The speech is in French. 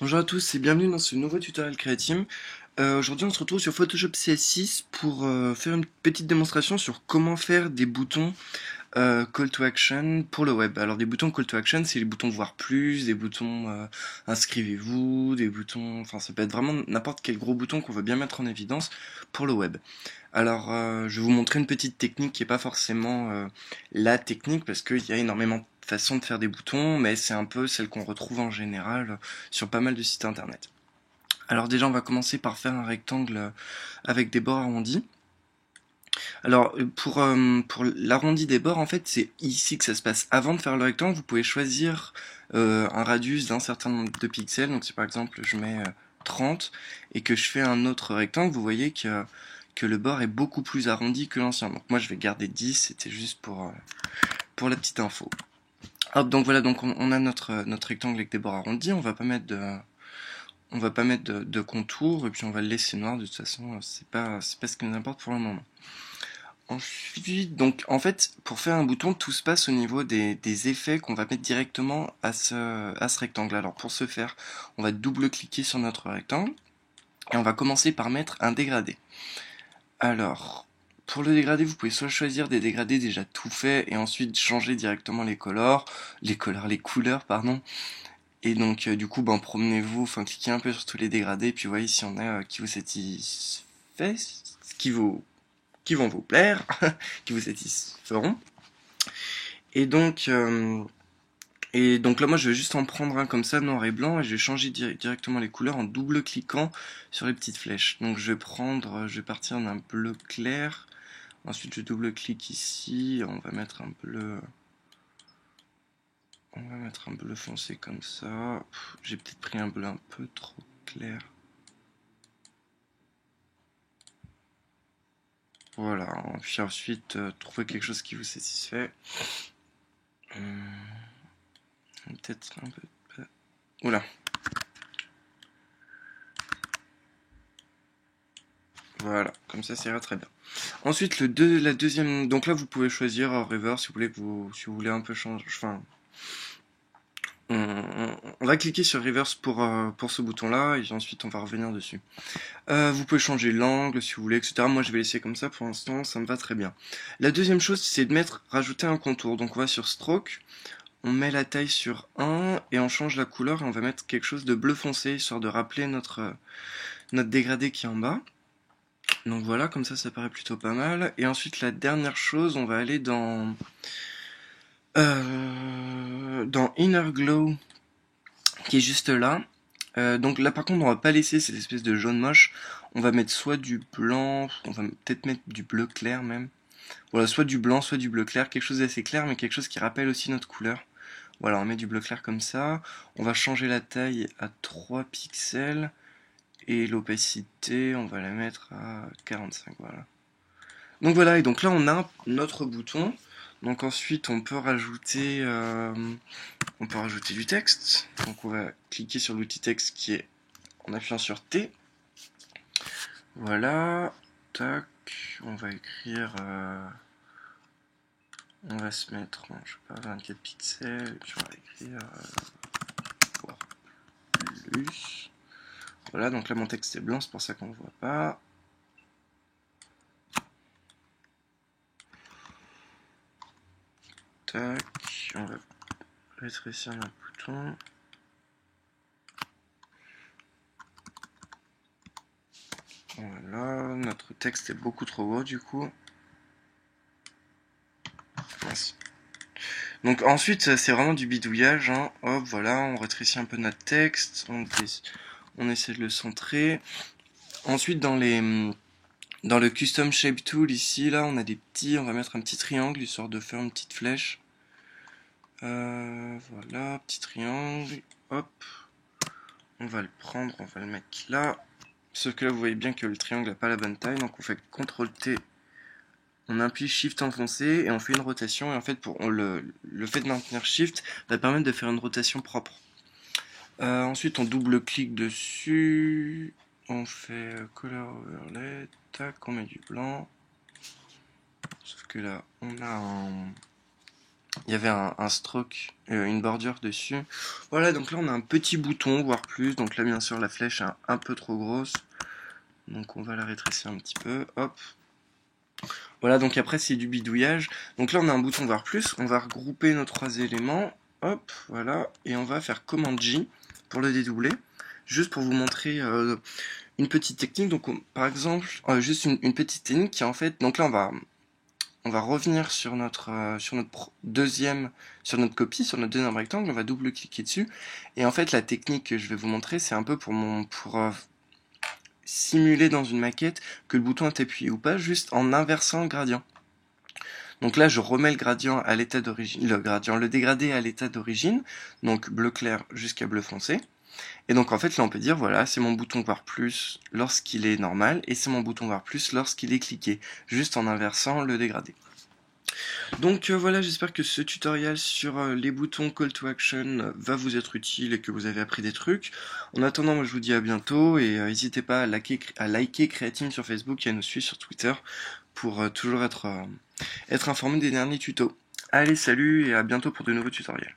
Bonjour à tous et bienvenue dans ce nouveau tutoriel Createam. Aujourd'hui on se retrouve sur Photoshop CS6 pour faire une petite démonstration sur comment faire des boutons Call to Action pour le web. Alors des boutons Call to Action, c'est les boutons voir plus, des boutons inscrivez-vous, des boutons... Enfin ça peut être vraiment n'importe quel gros bouton qu'on veut bien mettre en évidence pour le web. Alors je vais vous montrer une petite technique qui n'est pas forcément la technique parce qu'il y a énormément de façons de faire des boutons, mais c'est un peu celle qu'on retrouve en général sur pas mal de sites internet. Alors déjà on va commencer par faire un rectangle avec des bords arrondis. Alors pour l'arrondi des bords en fait c'est ici que ça se passe. Avant de faire le rectangle vous pouvez choisir un radius d'un certain nombre de pixels. Donc si par exemple je mets 30 et que je fais un autre rectangle, vous voyez que le bord est beaucoup plus arrondi que l'ancien. Donc moi je vais garder 10, c'était juste pour la petite info. Hop, donc voilà, donc on a notre rectangle avec des bords arrondis, on va pas mettre de contour et puis on va le laisser noir. De toute façon, c'est pas ce qui nous importe pour le moment. Ensuite, donc en fait, pour faire un bouton, tout se passe au niveau des effets qu'on va mettre directement à ce rectangle. Alors pour ce faire, on va double-cliquer sur notre rectangle et on va commencer par mettre un dégradé. Alors, pour le dégradé, vous pouvez soit choisir des dégradés déjà tout faits et ensuite changer directement les couleurs, pardon. Et donc, du coup, ben, promenez-vous, enfin, cliquez un peu sur tous les dégradés, puis voyez s'il y en a qui vous satisfait, qui vous, qui vont vous plaire, qui vous satisferont. Et donc, euh, et donc là, moi, je vais juste en prendre un comme ça, noir et blanc, et je vais changer directement les couleurs en double-cliquant sur les petites flèches. Donc, je vais partir d'un bleu clair. Ensuite, je double-clique ici, on va mettre un bleu foncé comme ça. J'ai peut-être pris un bleu un peu trop clair. Voilà, puis ensuite, trouver quelque chose qui vous satisfait. Peut-être un peu... Oula. Voilà, comme ça ira très bien. Ensuite, la deuxième... Donc là, vous pouvez choisir reverse si vous voulez si vous voulez un peu changer... Enfin, on va cliquer sur reverse pour ce bouton-là, et ensuite on va revenir dessus. Vous pouvez changer l'angle si vous voulez, etc. Moi, je vais laisser comme ça pour l'instant, ça me va très bien. La deuxième chose, c'est de rajouter un contour. Donc on va sur Stroke, on met la taille sur 1 et on change la couleur et on va mettre quelque chose de bleu foncé histoire de rappeler notre dégradé qui est en bas. Donc voilà, comme ça paraît plutôt pas mal. Et ensuite la dernière chose, on va aller dans Inner Glow qui est juste là. Donc là par contre on va pas laisser cette espèce de jaune moche. On va mettre soit du blanc, on va peut-être mettre du bleu clair même. Voilà, soit du blanc, soit du bleu clair, quelque chose d'assez clair mais quelque chose qui rappelle aussi notre couleur. Voilà, on met du bleu clair comme ça. On va changer la taille à 3 pixels. Et l'opacité, on va la mettre à 45, voilà. Donc voilà, et donc là on a notre bouton. Donc ensuite on peut rajouter du texte. Donc on va cliquer sur l'outil texte qui est en appuyant sur T. Voilà, tac, on va écrire, on va se mettre, je sais pas, 24 pixels, et puis on va écrire voir plus. Voilà, donc là mon texte est blanc, c'est pour ça qu'on ne le voit pas. Tac, on va rétrécir notre bouton. Voilà, notre texte est beaucoup trop gros du coup. Merci. Donc ensuite, c'est vraiment du bidouillage. Hein. Hop, voilà, on rétrécit un peu notre texte, on essaie de le centrer. Ensuite, dans le Custom Shape Tool, ici, là, on va mettre un petit triangle, histoire de faire une petite flèche. Voilà, petit triangle, hop. On va le prendre, on va le mettre là. Sauf que là, vous voyez bien que le triangle n'a pas la bonne taille, donc on fait CTRL-T. On appuie Shift enfoncé et on fait une rotation. Et en fait, le fait de maintenir Shift va permettre de faire une rotation propre. Ensuite, on double-clique dessus. On fait Color Overlay. Tac, on met du blanc. Sauf que là, il y avait un stroke, une bordure dessus. Voilà, donc là on a un petit bouton, voire plus. Donc là bien sûr la flèche est un peu trop grosse. Donc on va la rétrécir un petit peu. Hop. Voilà, donc après c'est du bidouillage. Donc là on a un bouton voire plus. On va regrouper nos trois éléments. Hop, voilà. Et on va faire commande J pour le dédoubler. Juste pour vous montrer une petite technique. Donc par exemple, juste une petite technique qui en fait. Donc là on va revenir sur notre deuxième, sur notre copie, sur notre deuxième rectangle, on va double-cliquer dessus. Et en fait, la technique que je vais vous montrer, c'est un peu pour simuler dans une maquette que le bouton est appuyé ou pas, juste en inversant le gradient. Donc là, je remets le gradient à l'état d'origine, le dégradé à l'état d'origine, donc bleu clair jusqu'à bleu foncé. Et donc en fait, là, on peut dire, voilà, c'est mon bouton voir plus lorsqu'il est normal, et c'est mon bouton voir plus lorsqu'il est cliqué, juste en inversant le dégradé. Donc voilà, j'espère que ce tutoriel sur les boutons Call to Action va vous être utile et que vous avez appris des trucs. En attendant, moi je vous dis à bientôt et n'hésitez pas à liker Createam sur Facebook et à nous suivre sur Twitter pour toujours être informé des derniers tutos. Allez, salut et à bientôt pour de nouveaux tutoriels.